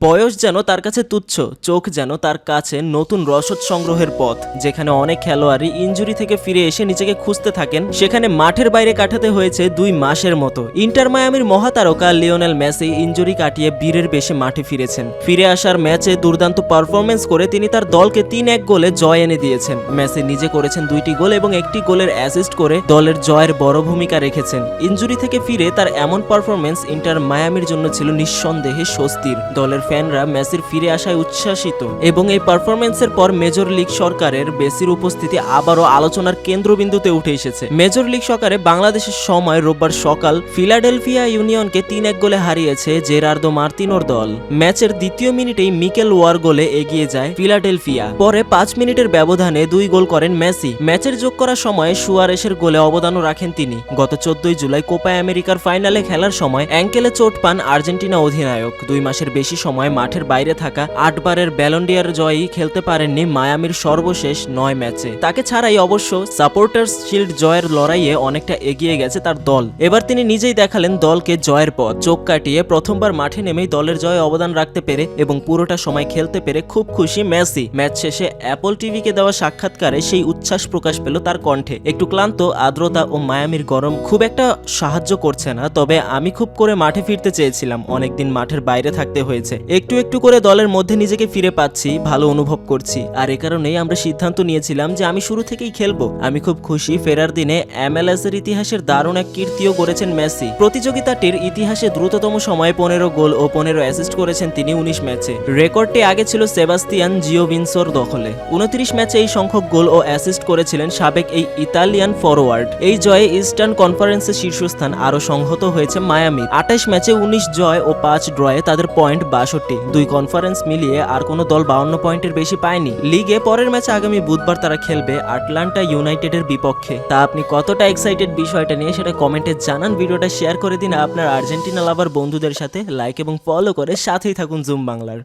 বয়স যেন তার কাছে তুচ্ছ, চোখ যেন তার কাছে নতুন রসদ সংগ্রহের পথ। যেখানে অনেক খেলোয়াড়ই ইনজুরি থেকে ফিরে এসে নিজেকে খুঁজতে থাকেন, সেখানে মাঠের বাইরে কাটাতে হয়েছে 2 মাসের মতো। ইন্টার মায়ামির মহাতারকা লিওনেল মেসি ইনজুরি কাটিয়ে বীরের বেশে মাঠে ফিরেছেন। ফিরে আসার ম্যাচে দুর্দান্ত পারফরমেন্স করে তিনি তার দলকে 3-1 গোলে জয় এনে দিয়েছেন। মেসি নিজে করেছেন 2টি গোল এবং 1টি গোলের অ্যাসিস্ট করে দলের জয়ের বড় ভূমিকা রেখেছেন। ইনজুরি থেকে ফিরে তার এমন পারফরমেন্স ইন্টার মায়ামির জন্য ছিল নিঃসন্দেহে স্বস্তির। দলের ফ্যানরা মেসির ফিরে আসায় উচ্ছ্বাসিত এবং এই পারফরমেন্সের পর মেজর লিগ সরকারের মেসির উপস্থিতি আবারও আলোচনার কেন্দ্রবিন্দুতে উঠে এসেছে। মেজর লিগ সরকারে বাংলাদেশের সময় রোববার সকাল ফিলাডেলফিয়া ইউনিয়নকে 3-1 গোলে হারিয়েছে জেরার্দো মার্তিনোর দল। ম্যাচের দ্বিতীয় মিনিটেই মিকেল ওয়ার গোলে এগিয়ে যায় ফিলাডেলফিয়া। পরে 5 মিনিটের ব্যবধানে 2 গোল করেন মেসি। ম্যাচের যোগ করার সময় সুয়ারেসের গোলে অবদানও রাখেন তিনি। গত 14 জুলাই কোপা আমেরিকার ফাইনালে খেলার সময় অ্যাঙ্কেলে চোট পান আর্জেন্টিনা অধিনায়ক। 2 মাসের বেশি সময় মাঠের বাইরে থাকা 8 বারের ব্যালন ডি'অর জয়ী খেলতে পারেননি মায়ামির সর্বশেষ 9 ম্যাচে। তাকে ছাড়াই অবশ্য সাপোর্টার্স শিল্ড জয়ের লড়াইয়ে অনেকটা এগিয়ে গেছে তার দল। এবার তিনি নিজেই দেখালেন দলকে জয়ের পথ। চোখ কাটিয়ে প্রথমবার মাঠে নেমেই দলের জয়ে অবদান রাখতে পেরে এবং পুরোটা সময় খেলতে পেরে খুব খুশি মেসি। ম্যাচ শেষে অ্যাপল টিভিকে দেওয়া সাক্ষাৎকারে সেই উচ্ছ্বাস প্রকাশ পেল তার কণ্ঠে। একটু ক্লান্ত, আর্দ্রতা ও মায়ামির গরম খুব একটা সাহায্য করছে না, তবে আমি খুব করে মাঠে ফিরতে চেয়েছিলাম। অনেকদিন মাঠের বাইরে থাকতে হয়েছে, একটু একটু করে দলের মধ্যে নিজেকে ফিরে পাচ্ছি, ভালো অনুভব করছি। আর এ কারণেই আমরা সিদ্ধান্ত নিয়েছিলাম যে আমি শুরু থেকেই খেলবো। আমি খুব খুশি। ফেরার দিনে MLS এর ইতিহাসের দারুণ এক কীর্তিও গড়েছেন মেসি। প্রতিযোগিতাটির ইতিহাসে দ্রুততম সময়ে 15 গোল ও 15 অ্যাসিস্ট করেছেন তিনি 19 ম্যাচে। রেকর্ডটি আগে ছিল সেবাস্তিয়ান জিওভিনসোর দখলে। 29 ম্যাচে এই সংখ্যক গোল ও অ্যাসিস্ট করেছিলেন সাবেক এই ইতালিয়ান ফরওয়ার্ড। এই জয়ে ইস্টার্ন কনফারেন্সের শীর্ষস্থান আরও সংহত হয়েছে মায়ামির। 28 ম্যাচে 19 জয় ও 5 ড্রয়ে তাদের পয়েন্ট 62। 2 কনফারেন্স মিলিয়ে আর কোনো দল 52 পয়েন্টের বেশি পায়নি। লিগে পরের ম্যাচে আগামী বুধবার তারা খেলবে আটলান্টা ইউনাইটেডের বিপক্ষে। তা আপনি কতটা এক্সাইটেড বিষয়টা নিয়ে সেটা কমেন্টে জানান। ভিডিওটা শেয়ার করে দিন আপনার আর্জেন্টিনা লাভার বন্ধুদের সাথে। লাইক এবং ফলো করে সাথেই থাকুন জুম বাংলার।